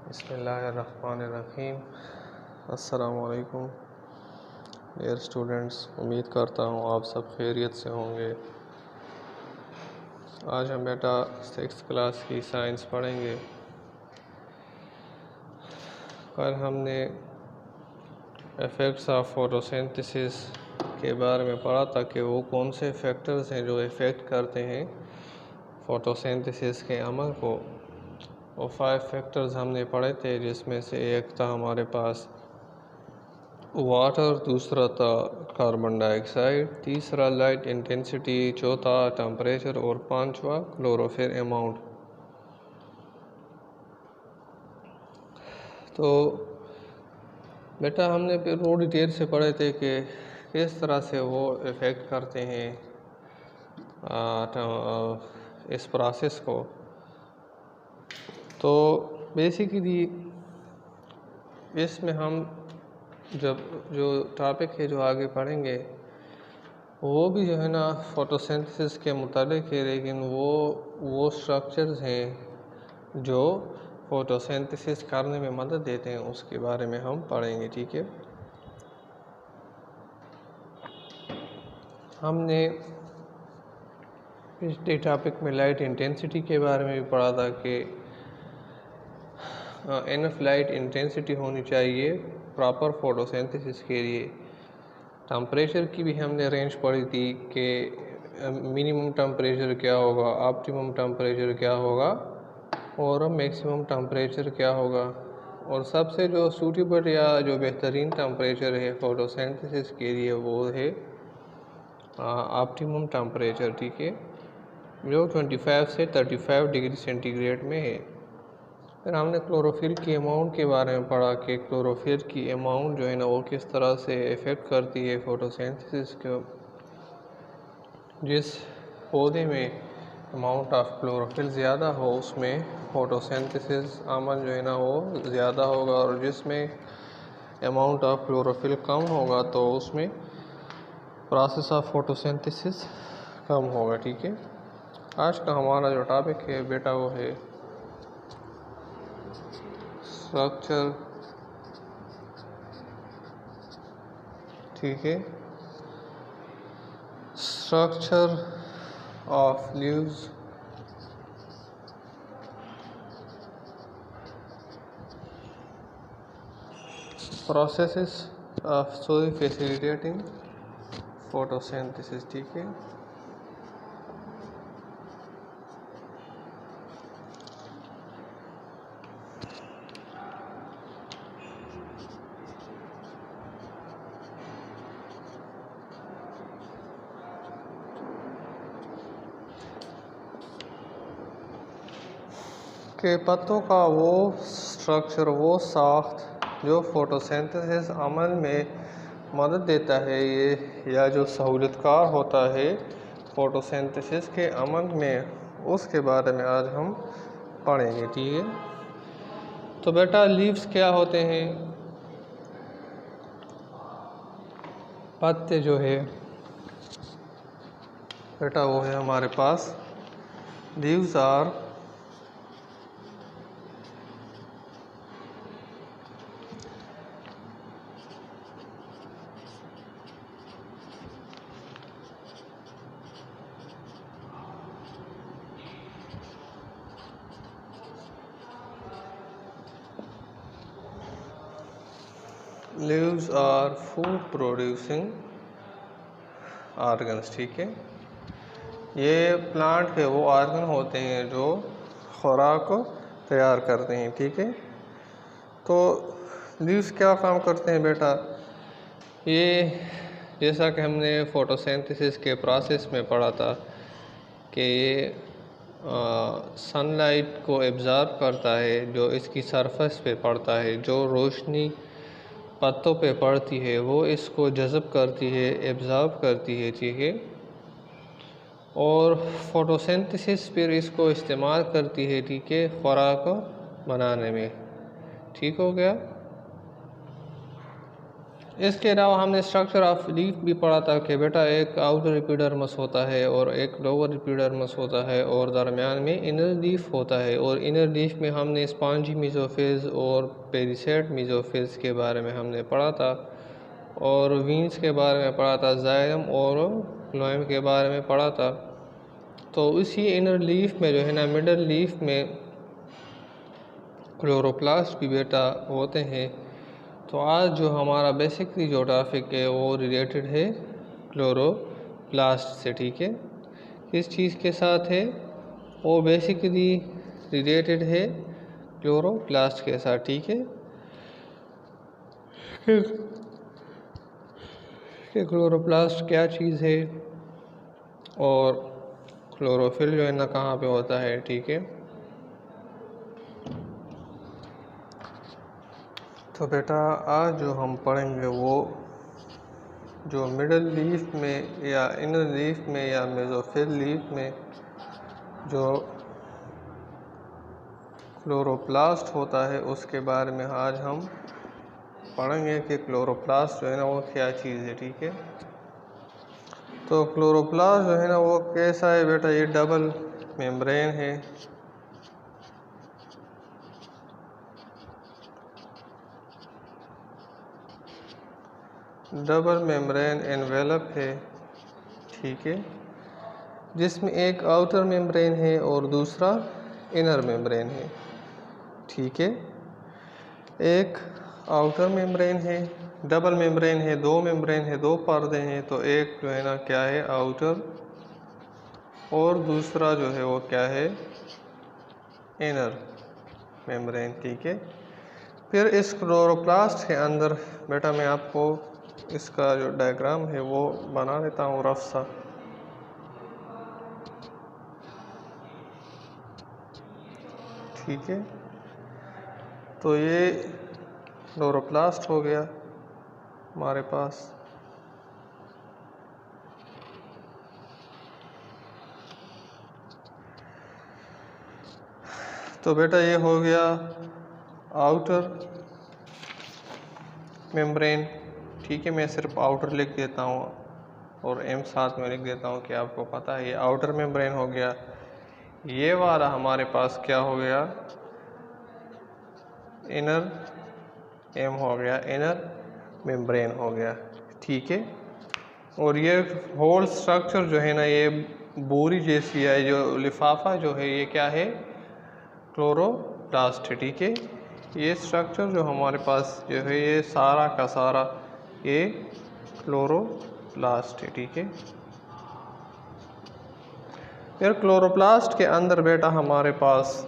बिस्मिल्लाहिर्रहमानिर्रहीम। अस्सलामुअलैकुम dear students, उम्मीद करता हूँ आप सब खैरियत से होंगे। आज हम बेटा 6th क्लास की साइंस पढ़ेंगे। कल हमने इफ़ेक्ट्स ऑफ फोटोसिंथेसिस के बारे में पढ़ा था कि वो कौन से फैक्टर्स हैं जो इफ़ेक्ट करते हैं फोटोसिंथेसिस के अमल को। वो 5 फैक्टर्स हमने पढ़े थे, जिसमें से एक था हमारे पास वाटर, दूसरा था कार्बन डाइऑक्साइड, तीसरा लाइट इंटेंसिटी, चौथा टेम्परेचर और पांचवा क्लोरोफिल अमाउंट। तो बेटा हमने फिर वो डिटेल से पढ़े थे कि किस तरह से वो इफ़ेक्ट करते हैं इस प्रोसेस को। तो बेसिकली इसमें हम जब जो टॉपिक है जो आगे पढ़ेंगे वो भी जो है ना फोटोसिंथेसिस के मुतालिक है, लेकिन वो स्ट्रक्चर्स हैं जो फोटोसिंथेसिस करने में मदद देते हैं, उसके बारे में हम पढ़ेंगे। ठीक है, हमने पिछले टॉपिक में लाइट इंटेंसिटी के बारे में भी पढ़ा था कि इनफ लाइट इंटेंसिटी होनी चाहिए प्रॉपर फोटोसिंथेसिस के लिए। टेम्परेचर की भी हमने रेंज पढ़ी थी कि मिनिमम टेम्परेचर क्या होगा, ऑप्टिमम टेम्परेचर क्या होगा और मैक्सिमम टेम्परेचर क्या होगा, और सबसे जो सूटेबल या जो बेहतरीन टेम्परेचर है फोटोसिंथेसिस के लिए वो है ऑप्टिमम टेम्परेचर। ठीक है, जो 25 से 35 डिग्री सेंटीग्रेड में है। फिर हमने क्लोरोफिल की अमाउंट के बारे में पढ़ा कि क्लोरोफिल की अमाउंट जो है ना वो किस तरह से इफ़ेक्ट करती है फोटोसिंथेसिस को। जिस पौधे में अमाउंट ऑफ क्लोरोफिल ज़्यादा हो उसमें फोटोसिंथेसिस अमल जो है ना वो ज़्यादा होगा, और जिसमें अमाउंट ऑफ क्लोरोफिल कम होगा तो उसमें प्रोसेस ऑफ फोटोसिंथेसिस कम होगा। ठीक है, आज का हमारा जो टॉपिक है बेटा वो है स्ट्रक्चर। ठीक है, structure of leaves, processes of सोई फैसिलिटेटिंग फोटोसिंथेसिस। ठीक है, के पत्तों का वो स्ट्रक्चर, वो साख्त जो फोटोसिंथेसिस अमल में मदद देता है ये, या जो सहूलतकार होता है फोटोसिंथेसिस के अमल में, उसके बारे में आज हम पढ़ेंगे। ठीक है, तो बेटा लीव्स क्या होते हैं? पत्ते जो है बेटा वो है हमारे पास leaves are leaves are food producing organs. ठीक है, ये प्लांट के वो ऑर्गन होते हैं जो खुराक को तैयार करते हैं। ठीक है, तो लीव्स क्या काम करते हैं बेटा? ये जैसा कि हमने फोटोसिंथेसिस के प्रोसेस में पढ़ा था कि ये सनलाइट को एब्ज़ॉर्ब करता है, जो इसकी सरफेस पे पड़ता है, जो रोशनी पत्तों पे पड़ती है वो इसको जज़ब करती है, एब्ज़ॉर्ब करती है। ठीक है, और फोटोसिंथेसिस फिर इसको इस्तेमाल करती है, ठीक है, खुराक बनाने में। ठीक हो गया। इसके अलावा हमने स्ट्रक्चर ऑफ लीफ भी पढ़ा था कि बेटा एक आउटर एपिडर्मिस होता है और एक लोअर एपिडर्मिस होता है और दरमियान में इनर लीफ होता है, और इनर लीफ में हमने स्पॉन्जी मेसोफेज और पेरिसेट मेसोफेज के बारे में हमने पढ़ा था, और वीन्स के बारे में पढ़ा था, जाइलम और फ्लोएम के बारे में पढ़ा था। तो इसी इनर लीफ में जो है ना, मिडल लीफ में क्लोरोप्लास्ट भी बेटा होते हैं। तो आज जो हमारा बेसिकली जो टॉपिक है वो रिलेटेड है क्लोरोप्लास्ट से, ठीक है। किस चीज़ के साथ है? वो बेसिकली रिलेटेड है क्लोरोप्लास्ट के साथ, ठीक है। कि क्लोरोप्लास्ट क्या चीज़ है और क्लोरोफिल जो है ना कहाँ पे होता है, ठीक है। तो बेटा आज जो हम पढ़ेंगे वो जो मिडल लीफ में या इनर लीफ में या मेसोफिल लीफ में जो क्लोरोप्लास्ट होता है उसके बारे में आज हम पढ़ेंगे कि क्लोरोप्लास्ट जो है ना वो क्या चीज़ है, ठीक है। तो क्लोरोप्लास्ट जो है ना वो कैसा है बेटा? ये डबल मेम्ब्रेन है, डबल मेम्ब्रेन एनवेलप है, ठीक है, जिसमें एक आउटर मेम्ब्रेन है और दूसरा इनर मेम्ब्रेन है, ठीक है। एक आउटर मेम्ब्रेन है, डबल मेम्ब्रेन है, दो मेम्ब्रेन है, दो पर्दे हैं। तो एक जो है ना क्या है? आउटर, और दूसरा जो है वो क्या है? इनर मेम्ब्रेन, ठीक है। फिर इस क्लोरोप्लास्ट के अंदर बेटा मैं आपको इसका जो डायग्राम है वो बना देता हूँ रफ सा, ठीक है। तो ये क्लोरोप्लास्ट हो गया हमारे पास। तो बेटा ये हो गया आउटर मेम्ब्रेन, ठीक है। मैं सिर्फ आउटर लिख देता हूँ और एम साथ में लिख देता हूँ कि आपको पता है ये आउटर मेम्ब्रेन हो गया। ये वाला हमारे पास क्या हो गया? इनर, एम हो गया इनर मेम्ब्रेन हो गया, ठीक है। और ये होल स्ट्रक्चर जो है ना ये बोरी जैसी है, जो लिफाफा जो है ये क्या है? क्लोरोप्लास्ट है, ठीक है। ये स्ट्रक्चर जो हमारे पास जो है ये सारा का सारा ये क्लोरोप्लास्ट है, ठीक है। फिर क्लोरोप्लास्ट के अंदर बेटा हमारे पास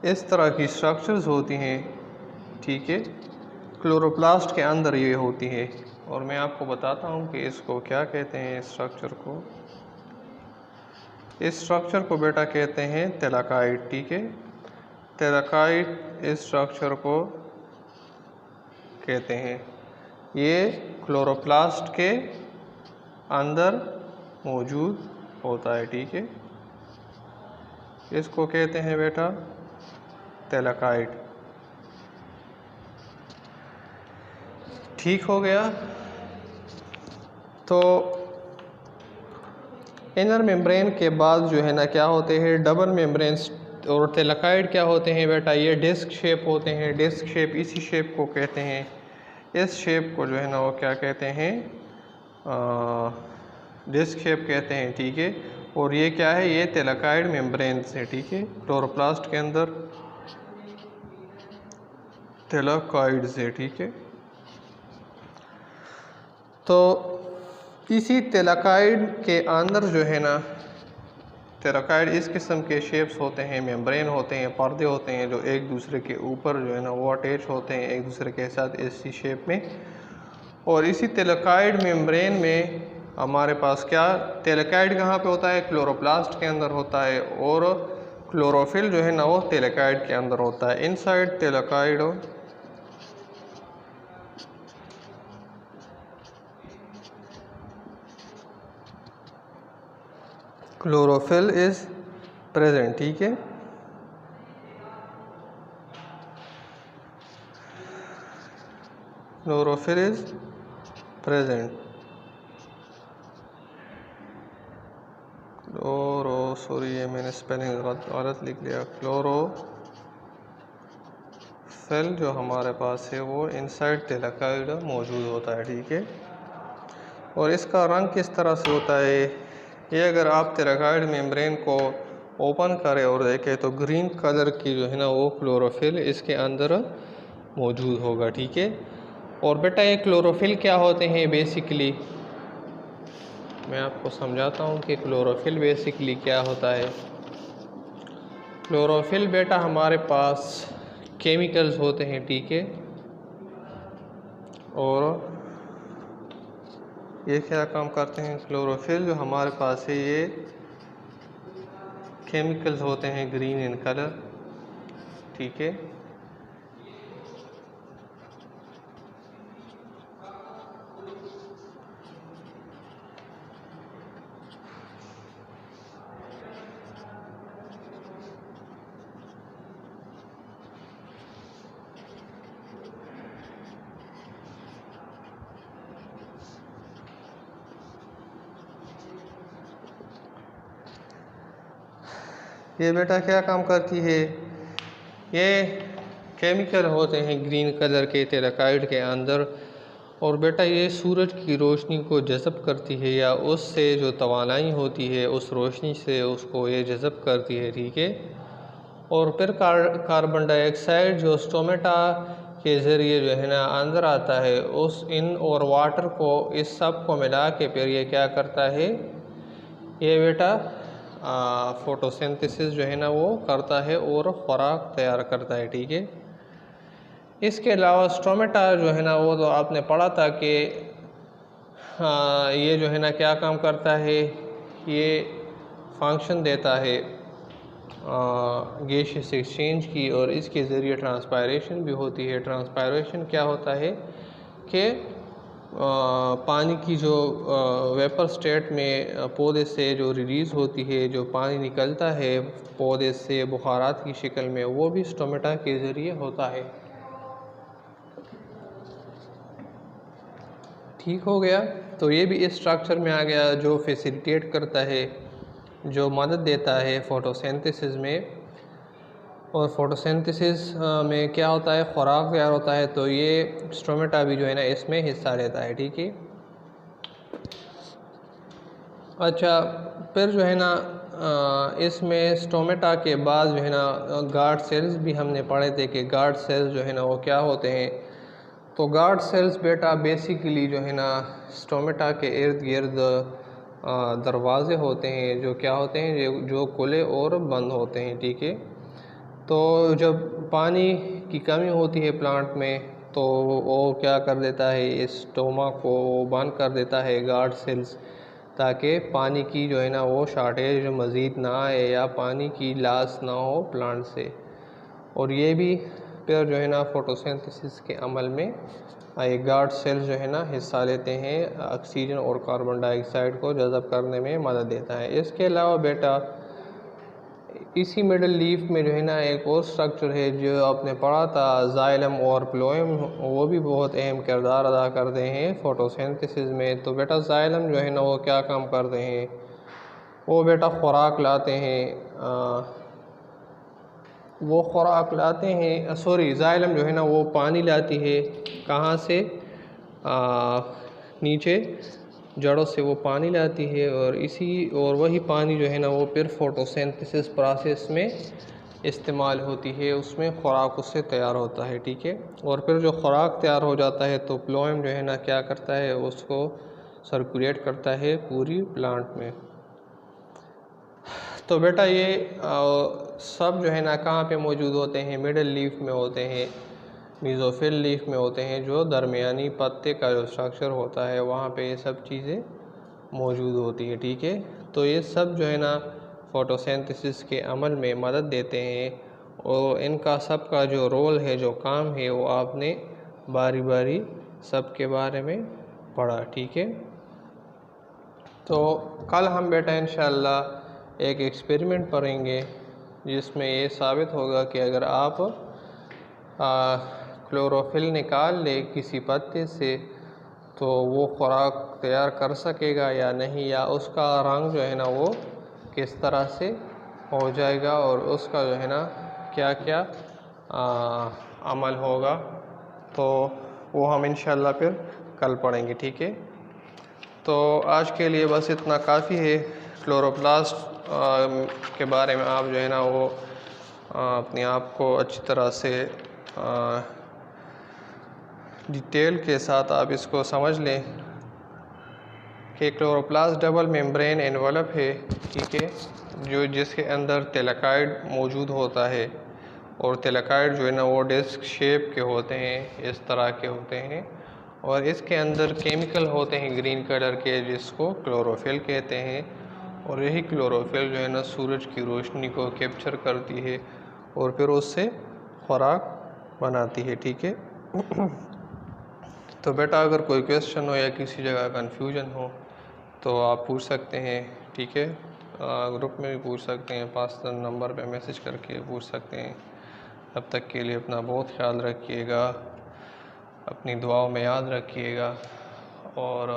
इस तरह की स्ट्रक्चर्स होती हैं, ठीक है। क्लोरोप्लास्ट के अंदर ये होती है, और मैं आपको बताता हूँ कि इसको क्या कहते हैं। इस स्ट्रक्चर को, इस स्ट्रक्चर को बेटा कहते हैं थैलाकाइड, ठीक है। थैलाकाइड इस स्ट्रक्चर को कहते हैं। ये क्लोरोप्लास्ट के अंदर मौजूद होता है, ठीक है। इसको कहते हैं बेटा थैलाकाइड, ठीक हो गया। तो इनर मेम्ब्रेन के बाद जो है ना क्या होते हैं? डबल मेम्ब्रेन्स और थैलाकाइड क्या होते हैं बेटा? ये डिस्क शेप होते हैं। डिस्क शेप, इसी शेप को कहते हैं, इस शेप को जो है ना वो क्या कहते हैं? डिस्क शेप कहते हैं, ठीक है। और ये क्या है? ये थैलाकाइड मेम्ब्रेन्स है, ठीक है। क्लोरोप्लास्ट के अंदर थैलाकाइड्स है, ठीक है। तो इसी थैलाकाइड के अंदर जो है ना, थैलाकाइड इस किस्म के शेप्स होते हैं, मेम्ब्रेन होते हैं, पर्दे होते हैं जो एक दूसरे के ऊपर जो है ना वो अटैच होते हैं एक दूसरे के साथ इसी शेप में। और इसी थैलाकाइड मेम्ब्रेन में हमारे पास क्या? थैलाकाइड कहाँ पे होता है? क्लोरोप्लास्ट के अंदर होता है, और क्लोरोफिल जो है ना वो थैलाकाइड के अंदर होता है। Inside thylakoid chlorophyll is present, ठीक है। क्लोरोफिल इज प्रेजेंट, सॉरी ये मैंने स्पेलिंग गलत लिख लिया। क्लोरोफिल जो हमारे पास है वो इनसाइड थिलाकोइड मौजूद होता है, ठीक है। और इसका रंग किस तरह से होता है, ये अगर आप थिलाकोइड मेम्ब्रेन को ओपन करें और देखें तो ग्रीन कलर की जो है ना वो क्लोरोफिल इसके अंदर मौजूद होगा, ठीक है। और बेटा ये क्लोरोफिल क्या होते हैं बेसिकली, मैं आपको समझाता हूँ कि क्लोरोफिल बेसिकली क्या होता है। क्लोरोफिल बेटा हमारे पास केमिकल्स होते हैं, ठीक है। और ये क्या काम करते हैं, क्लोरोफिल जो हमारे पास है ये केमिकल्स होते हैं ग्रीन इन कलर, ठीक है। ये बेटा क्या काम करती है, ये केमिकल होते हैं ग्रीन कलर के थिलाकोइड के अंदर। और बेटा ये सूरज की रोशनी को जज़ब करती है या उससे जो तवानाई होती है उस रोशनी से उसको ये जज़ब करती है, ठीक है। और फिर कार्बन डाइऑक्साइड जो स्टोमेटा के ज़रिए जो है ना अंदर आता है, उस इन और वाटर को इस सब को मिला के फिर ये क्या करता है, ये बेटा फोटोसिंथेसिस जो है ना वो करता है और खुराक तैयार करता है, ठीक है। इसके अलावा स्टोमेटा जो है ना वो तो आपने पढ़ा था कि ये जो है ना क्या काम करता है, ये फंक्शन देता है गैसियस एक्सचेंज की, और इसके ज़रिए ट्रांसपायरेशन भी होती है। ट्रांसपायरेशन क्या होता है कि पानी की जो वेपर स्टेट में पौधे से जो रिलीज़ होती है, जो पानी निकलता है पौधे से बुखारात की शक्ल में, वो भी स्टोमेटा के ज़रिए होता है, ठीक हो गया। तो ये भी इस स्ट्रक्चर में आ गया जो फैसिलिटेट करता है, जो मदद देता है फोटोसिंथेसिस में। और फोटोसिंथेसिस में क्या होता है, खुराक तैयार होता है, तो ये स्टोमेटा भी जो है ना इसमें हिस्सा लेता है, ठीक है। अच्छा, फिर जो है ना इसमें स्टोमेटा के बाद जो है ना गार्ड सेल्स भी हमने पढ़े थे कि गार्ड सेल्स जो है ना वो क्या होते हैं। तो गार्ड सेल्स बेटा बेसिकली जो है ना स्टोमेटा के इर्द गिर्द दरवाजे होते हैं, जो क्या होते हैं, जो खुले और बंद होते हैं, ठीक है। तो जब पानी की कमी होती है प्लांट में तो वो क्या कर देता है, इस स्टोमा को बंद कर देता है गार्ड सेल्स, ताकि पानी की जो है ना वो शॉर्टेज मज़ीद ना आए या पानी की लॉस ना हो प्लांट से। और ये भी फिर जो है ना फोटोसिंथेसिस के अमल में ये गार्ड सेल्स जो है ना हिस्सा लेते हैं, ऑक्सीजन और कार्बन डाइऑक्साइड को जज़ब करने में मदद देता है। इसके अलावा बेटा इसी मिडल लीफ में जो है ना एक और स्ट्रक्चर है जो आपने पढ़ा था, जाइलम और फ्लोएम, वो भी बहुत अहम किरदार अदा करते हैं फोटोसिंथेसिस में। तो बेटा जाइलम जो है ना वो क्या काम करते हैं, वो बेटा खुराक लाते हैं, वो खुराक लाते हैं, सॉरी जाइलम जो है ना वो पानी लाती है, कहाँ से, नीचे जड़ों से वो पानी लाती है, और वही पानी जो है ना वो फिर फोटोसिंथेसिस प्रोसेस में इस्तेमाल होती है, उसमें खुराक उससे तैयार होता है, ठीक है। और फिर जो खुराक तैयार हो जाता है तो फ्लोएम जो है ना क्या करता है, उसको सर्कुलेट करता है पूरी प्लांट में। तो बेटा ये सब जो है ना कहाँ पे मौजूद होते हैं, मिडल लीफ में होते हैं, मेसोफिल लीफ में होते हैं, जो दरमियानी पत्ते का जो स्ट्रक्चर होता है वहाँ पे ये सब चीज़ें मौजूद होती है, ठीक है। तो ये सब जो है ना फोटोसिंथेसिस के अमल में मदद देते हैं, और इनका सब का जो रोल है, जो काम है, वो आपने बारी बारी सब के बारे में पढ़ा, ठीक है। तो कल हम बेटा इंशाअल्लाह एक एक्सपेरिमेंट पढ़ेंगे जिसमें ये साबित होगा कि अगर आप क्लोरोफिल निकाल ले किसी पत्ते से तो वो खुराक तैयार कर सकेगा या नहीं, या उसका रंग जो है ना वो किस तरह से हो जाएगा और उसका जो है ना क्या क्या अमल होगा। तो वो हम इंशाल्लाह फिर कल पढ़ेंगे, ठीक है। तो आज के लिए बस इतना काफ़ी है। क्लोरोप्लास्ट के बारे में आप जो है ना वो अपने आप को अच्छी तरह से डिटेल के साथ आप इसको समझ लें कि क्लोरोप्लास्ट डबल मेम्ब्रेन एनवलप है, ठीक है, जो जिसके अंदर तेलाकाइड मौजूद होता है और तेलाकाइड जो है ना वो डिस्क शेप के होते हैं, इस तरह के होते हैं, और इसके अंदर केमिकल होते हैं ग्रीन कलर के जिसको क्लोरोफिल कहते हैं, और यही क्लोरोफिल जो है ना सूरज की रोशनी को कैप्चर करती है और फिर उससे खुराक बनाती है, ठीक है। तो बेटा अगर कोई क्वेश्चन हो या किसी जगह कन्फ्यूजन हो तो आप पूछ सकते हैं, ठीक है। ग्रुप में भी पूछ सकते हैं, 5 नंबर पे मैसेज करके पूछ सकते हैं। तब तक के लिए अपना बहुत ख्याल रखिएगा, अपनी दुआओं में याद रखिएगा, और